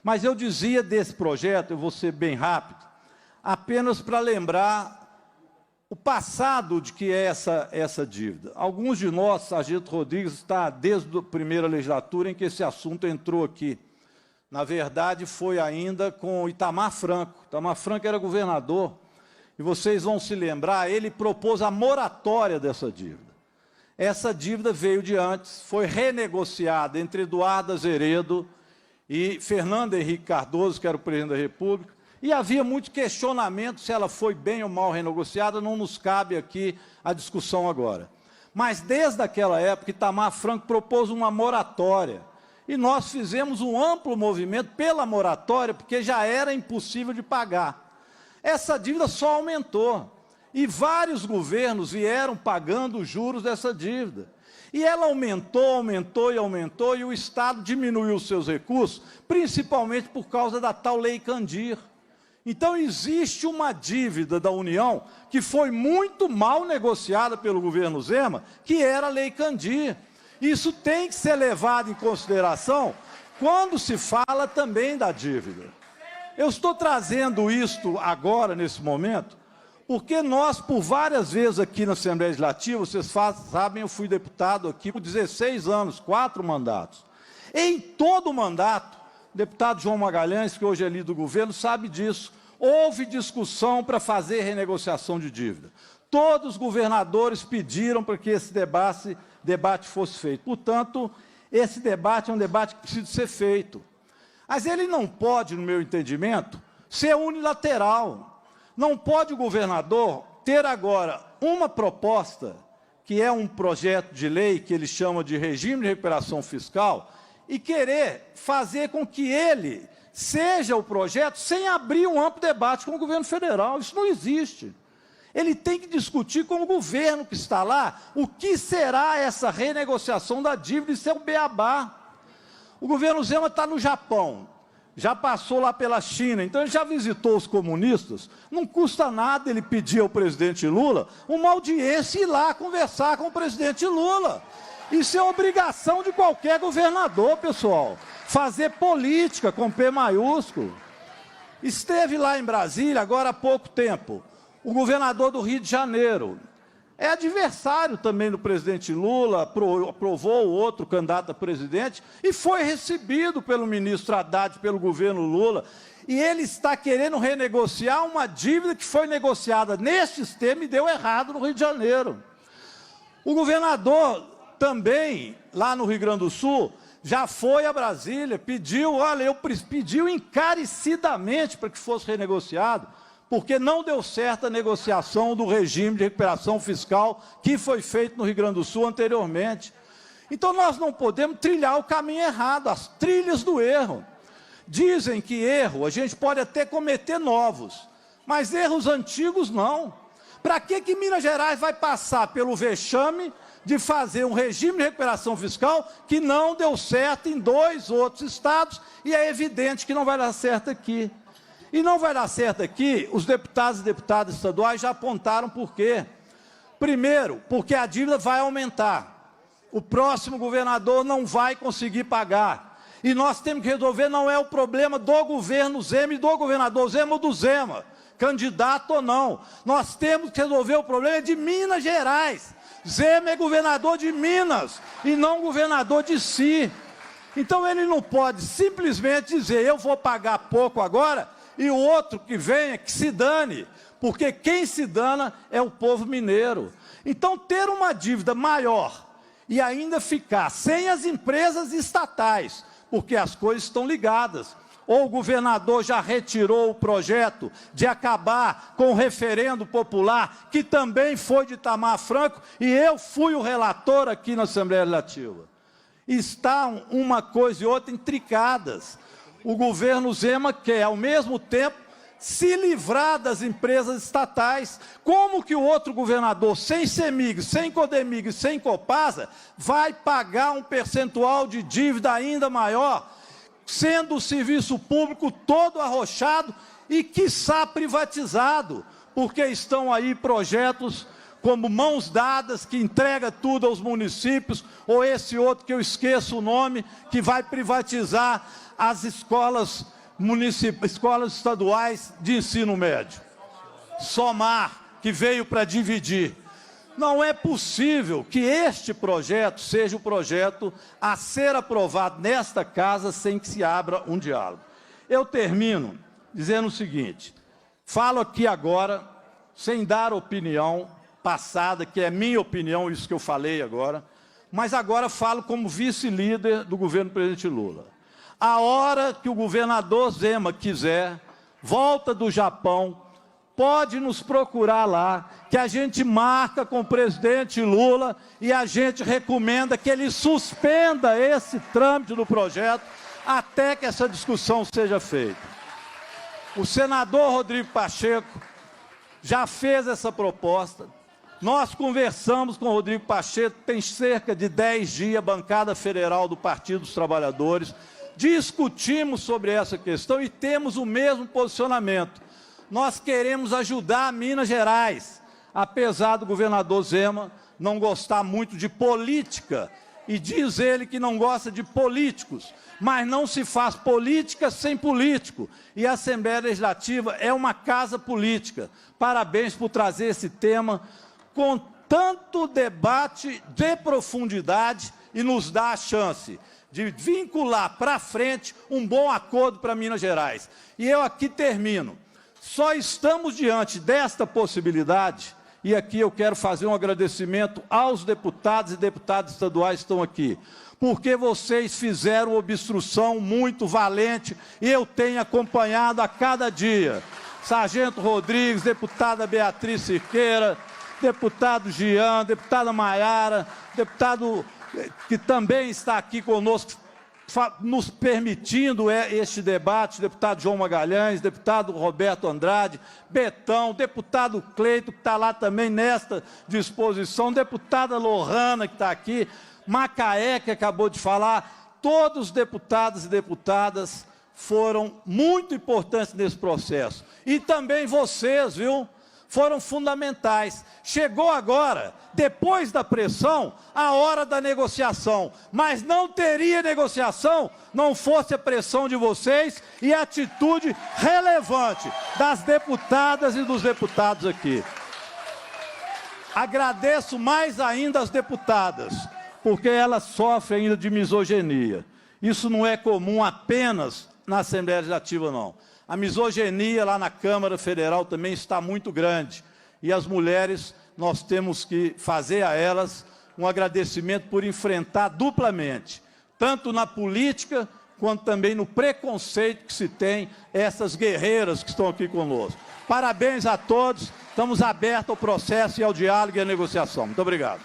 Mas eu dizia desse projeto, eu vou ser bem rápido, apenas para lembrar o passado de que é essa dívida. Alguns de nós, Sargento Rodrigues, está desde a primeira legislatura em que esse assunto entrou aqui. Na verdade, foi ainda com Itamar Franco. Itamar Franco era governador, e vocês vão se lembrar, ele propôs a moratória dessa dívida. Essa dívida veio de antes, foi renegociada entre Eduardo Azeredo e Fernando Henrique Cardoso, que era o presidente da República, e havia muito questionamento se ela foi bem ou mal renegociada, não nos cabe aqui a discussão agora. Mas desde aquela época, Itamar Franco propôs uma moratória, e nós fizemos um amplo movimento pela moratória, porque já era impossível de pagar. Essa dívida só aumentou, e vários governos vieram pagando os juros dessa dívida. E ela aumentou, aumentou e aumentou, e o Estado diminuiu os seus recursos, principalmente por causa da tal Lei Candir. Então, existe uma dívida da União que foi muito mal negociada pelo governo Zema, que era a Lei Candir. Isso tem que ser levado em consideração quando se fala também da dívida. Eu estou trazendo isto agora, nesse momento, porque nós, por várias vezes aqui na Assembleia Legislativa, vocês sabem, eu fui deputado aqui por 16 anos, 4 mandatos. Em todo o mandato, o deputado João Magalhães, que hoje é líder do governo, sabe disso, houve discussão para fazer renegociação de dívida. Todos os governadores pediram para que esse debate fosse feito. Portanto, esse debate é um debate que precisa ser feito. Mas ele não pode, no meu entendimento, ser unilateral. Não pode o governador ter agora uma proposta, que é um projeto de lei que ele chama de regime de recuperação fiscal, e querer fazer com que ele seja o projeto sem abrir um amplo debate com o governo federal. Isso não existe. Ele tem que discutir com o governo que está lá o que será essa renegociação da dívida, isso é o beabá. O governo Zema está no Japão, já passou lá pela China, então ele já visitou os comunistas. Não custa nada ele pedir ao presidente Lula uma audiência e ir lá conversar com o presidente Lula. Isso é obrigação de qualquer governador, pessoal. Fazer política com P maiúsculo. Esteve lá em Brasília, agora há pouco tempo, o governador do Rio de Janeiro. É adversário também do presidente Lula, aprovou o outro candidato a presidente e foi recebido pelo ministro Haddad, pelo governo Lula. E ele está querendo renegociar uma dívida que foi negociada neste sistema e deu errado no Rio de Janeiro. O governador também, lá no Rio Grande do Sul, já foi a Brasília, pediu encarecidamente para que fosse renegociado, porque não deu certo a negociação do regime de recuperação fiscal que foi feito no Rio Grande do Sul anteriormente. Então, nós não podemos trilhar o caminho errado, as trilhas do erro. Dizem que erro, a gente pode até cometer novos, mas erros antigos não. Para que Minas Gerais vai passar pelo vexame de fazer um regime de recuperação fiscal que não deu certo em 2 outros estados e é evidente que não vai dar certo aqui? E não vai dar certo aqui, os deputados e deputadas estaduais já apontaram por quê. Primeiro, porque a dívida vai aumentar. O próximo governador não vai conseguir pagar. E nós temos que resolver, não é o problema do governo Zema e do governador Zema ou do Zema, candidato ou não. Nós temos que resolver o problema de Minas Gerais. Zema é governador de Minas e não governador de si. Então ele não pode simplesmente dizer, eu vou pagar pouco agora, e o outro que vem é que se dane, porque quem se dana é o povo mineiro. Então, ter uma dívida maior e ainda ficar sem as empresas estatais, porque as coisas estão ligadas. Ou o governador já retirou o projeto de acabar com o referendo popular, que também foi de Itamar Franco, e eu fui o relator aqui na Assembleia Legislativa. Está uma coisa e outra intricadas. O governo Zema quer, ao mesmo tempo, se livrar das empresas estatais. Como que o outro governador, sem CEMIG, sem CODEMIG, sem Copasa, vai pagar um percentual de dívida ainda maior, sendo o serviço público todo arrochado e, quiçá, privatizado? Porque estão aí projetos como Mãos Dadas, que entrega tudo aos municípios, ou esse outro que eu esqueço o nome, que vai privatizar as escolas estaduais de ensino médio. Somar, que veio para dividir. Não é possível que este projeto seja o projeto a ser aprovado nesta casa sem que se abra um diálogo. Eu termino dizendo o seguinte, falo aqui agora, sem dar opinião passada, que é minha opinião, isso que eu falei agora, mas agora falo como vice-líder do governo do presidente Lula. A hora que o governador Zema quiser, volta do Japão, pode nos procurar lá, que a gente marca com o presidente Lula e a gente recomenda que ele suspenda esse trâmite do projeto até que essa discussão seja feita. O senador Rodrigo Pacheco já fez essa proposta. Nós conversamos com o Rodrigo Pacheco, tem cerca de 10 dias, a bancada federal do Partido dos Trabalhadores, discutimos sobre essa questão e temos o mesmo posicionamento. Nós queremos ajudar Minas Gerais, apesar do governador Zema não gostar muito de política, e diz ele que não gosta de políticos, mas não se faz política sem político, e a Assembleia Legislativa é uma casa política. Parabéns por trazer esse tema com tanto debate de profundidade e nos dar a chance de vincular para frente um bom acordo para Minas Gerais. E eu aqui termino. Só estamos diante desta possibilidade, e aqui eu quero fazer um agradecimento aos deputados e deputadas estaduais que estão aqui, porque vocês fizeram obstrução muito valente e eu tenho acompanhado a cada dia. Sargento Rodrigues, deputada Beatriz Cirqueira, deputado Jean, deputada Maiara, deputado que também está aqui conosco, nos permitindo este debate, deputado João Magalhães, deputado Roberto Andrade, Betão, deputado Cleito, que está lá também nesta disposição, deputada Lohana, que está aqui, Macaé, que acabou de falar, todos os deputados e deputadas foram muito importantes nesse processo. E também vocês, viu? Foram fundamentais. Chegou agora, depois da pressão, a hora da negociação. Mas não teria negociação não fosse a pressão de vocês e a atitude relevante das deputadas e dos deputados aqui. Agradeço mais ainda as deputadas, porque elas sofrem ainda de misoginia. Isso não é comum apenas na Assembleia Legislativa, não. A misoginia lá na Câmara Federal também está muito grande. E as mulheres, nós temos que fazer a elas um agradecimento por enfrentar duplamente, tanto na política, quanto também no preconceito que se tem essas guerreiras que estão aqui conosco. Parabéns a todos, estamos abertos ao processo e ao diálogo e à negociação. Muito obrigado.